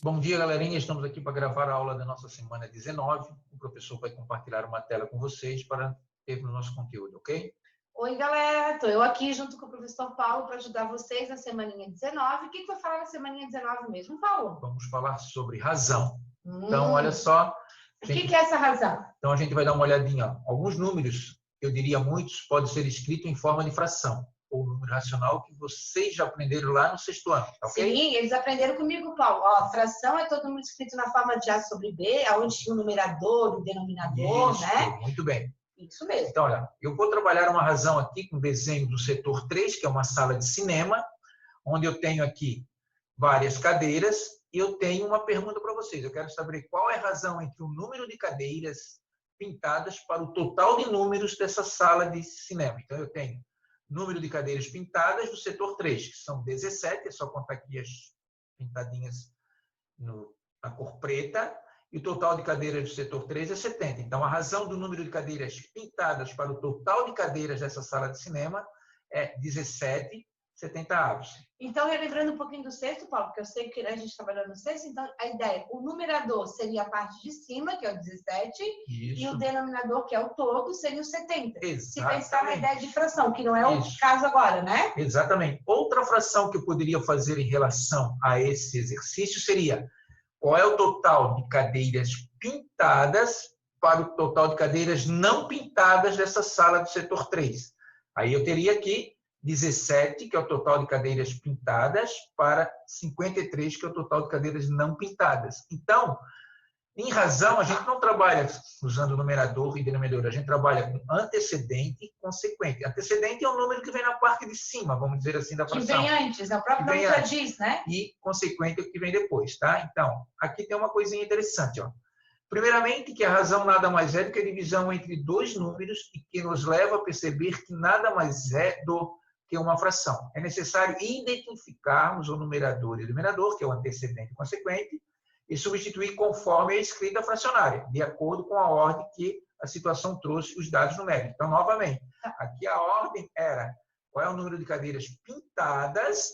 Bom dia, galerinha. Estamos aqui para gravar a aula da nossa semana 19. O professor vai compartilhar uma tela com vocês para termos o nosso conteúdo, ok? Oi, galera. Estou eu aqui junto com o professor Paulo para ajudar vocês na semaninha 19. O que vai falar na semaninha 19 mesmo, Paulo? Vamos falar sobre razão. Então, olha só. O que é essa razão? Então, a gente vai dar uma olhadinha. Alguns números, eu diria muitos, podem ser escritos em forma de fração, ou número racional que vocês já aprenderam lá no sexto ano, ok? Sim, eles aprenderam comigo, Paulo. Ó, fração é todo mundo escrito na forma de A sobre B, onde tinha o numerador, o denominador, Isso, né? muito bem. Isso mesmo. Então, olha, eu vou trabalhar uma razão aqui com o desenho do setor 3, que é uma sala de cinema, onde eu tenho aqui várias cadeiras e eu tenho uma pergunta para vocês. Eu quero saber qual é a razão entre o número de cadeiras pintadas para o total de números dessa sala de cinema. Então, eu tenho número de cadeiras pintadas do setor 3, que são 17, é só contar aqui as pintadinhas na cor preta, e o total de cadeiras do setor 3 é 70. Então, a razão do número de cadeiras pintadas para o total de cadeiras dessa sala de cinema é 17/70. Então, relembrando um pouquinho do sexto, Paulo, porque eu sei que a gente trabalhou no sexto, então a ideia, o numerador seria a parte de cima, que é o 17, Isso. e o denominador, que é o todo, seria o 70. Exatamente. Se pensar na ideia de fração, que não é o caso agora, né? Exatamente. Outra fração que eu poderia fazer em relação a esse exercício seria: qual é o total de cadeiras pintadas para o total de cadeiras não pintadas dessa sala do setor 3? Aí eu teria aqui 17, que é o total de cadeiras pintadas, para 53, que é o total de cadeiras não pintadas. Então, em razão, a gente não trabalha usando numerador e denominador, a gente trabalha com antecedente e consequente. Antecedente é o número que vem na parte de cima, vamos dizer assim, da fração. Que vem antes, o próprio nome já diz, né? E consequente é o que vem depois, tá? Então, aqui tem uma coisinha interessante, ó. Primeiramente, que a razão nada mais é do que a divisão entre dois números e que nos leva a perceber que nada mais é do que uma fração. É necessário identificarmos o numerador e o denominador, que é o antecedente e consequente, e substituir conforme a escrita fracionária, de acordo com a ordem que a situação trouxe os dados numéricos. Então, novamente, aqui a ordem era qual é o número de cadeiras pintadas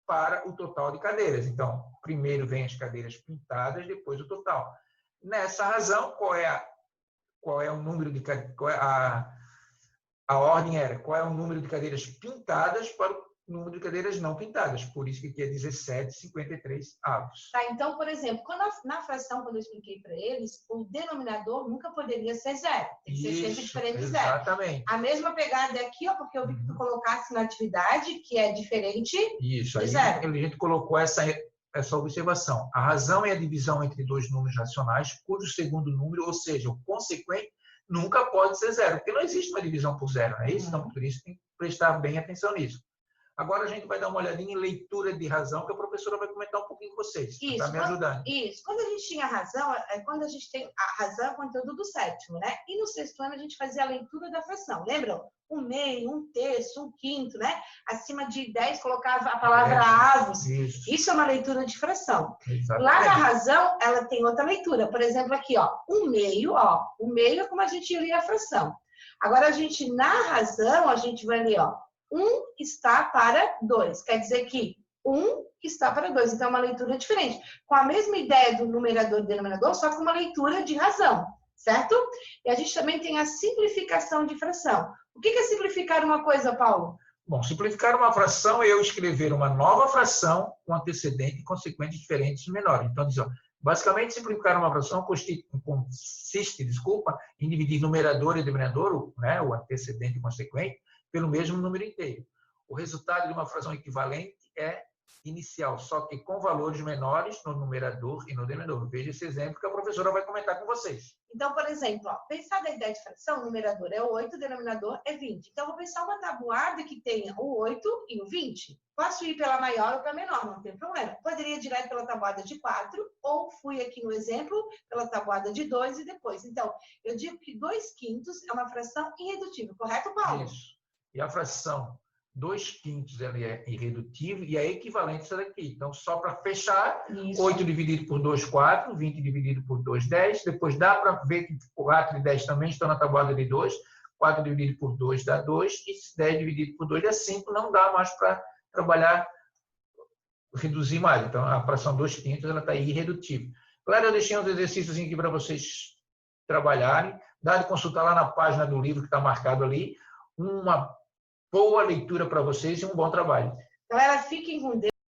para o total de cadeiras. Então, primeiro vem as cadeiras pintadas, depois o total. Nessa razão, qual é o número de a ordem era qual é o número de cadeiras pintadas para o número de cadeiras não pintadas. Por isso que aqui é 17/53. Tá, então, por exemplo, na fração, quando eu expliquei para eles, o denominador nunca poderia ser zero. Tem que ser sempre diferente de zero. Exatamente. A mesma pegada é aqui, ó, porque eu vi que tu colocasse na atividade, que é diferente Isso, de aí zero. a gente colocou essa observação. A razão é a divisão entre dois números racionais, cujo segundo número, ou seja, o consequente, nunca pode ser zero, porque não existe uma divisão por zero, não é isso? Então, por isso tem que prestar bem atenção nisso. Agora a gente vai dar uma olhadinha em leitura de razão, que a professora vai comentar um pouquinho com vocês. Está me ajudando. Isso. Quando a gente tinha razão, quando a gente tem a razão é o conteúdo do sétimo, né? E no sexto ano a gente fazia a leitura da fração. Lembram? Um meio, um terço, um quinto, né? Acima de 10 colocava a palavra avos. Isso é uma leitura de fração. Exatamente. Lá na razão, ela tem outra leitura. Por exemplo, aqui, ó, um meio, ó. O meio é como a gente lia a fração. Agora, na razão, a gente vai ler, ó. 1 está para 2. Quer dizer que 1 está para 2. Então, é uma leitura diferente. Com a mesma ideia do numerador e denominador, só com uma leitura de razão, certo? E a gente também tem a simplificação de fração. O que é simplificar uma coisa, Paulo? Bom, simplificar uma fração é eu escrever uma nova fração com antecedente e consequente diferentes e menores. Então, diz, ó, basicamente, simplificar uma fração consiste, em dividir numerador e denominador, né, o antecedente e consequente, pelo mesmo número inteiro. O resultado de uma fração equivalente é inicial, só que com valores menores no numerador e no denominador. Veja esse exemplo que a professora vai comentar com vocês. Então, por exemplo, ó, pensar da ideia de fração, o numerador é 8, o denominador é 20. Então, eu vou pensar uma tabuada que tenha o 8 e o 20. Posso ir pela maior ou pela menor, não tem problema. Poderia ir direto pela tabuada de 4, ou fui aqui no exemplo pela tabuada de 2 e depois. Então, eu digo que 2/5 é uma fração irredutível, correto, Paulo? Isso. E a fração 2/5 ela é irredutível e é equivalente a essa daqui. Então, só para fechar, isso. 8 dividido por 2, 4. 20 dividido por 2, 10. Depois dá para ver que 4 e 10 também estão na tabuada de 2. 4 dividido por 2 dá 2. E 10 dividido por 2 dá 5. Não dá mais para trabalhar reduzir mais. Então, a fração 2/5 ela está irredutível. Claro, eu deixei uns exercícios aqui para vocês trabalharem. Dá de consultar lá na página do livro que está marcado ali. Uma boa leitura para vocês e um bom trabalho. Galera, fiquem com Deus.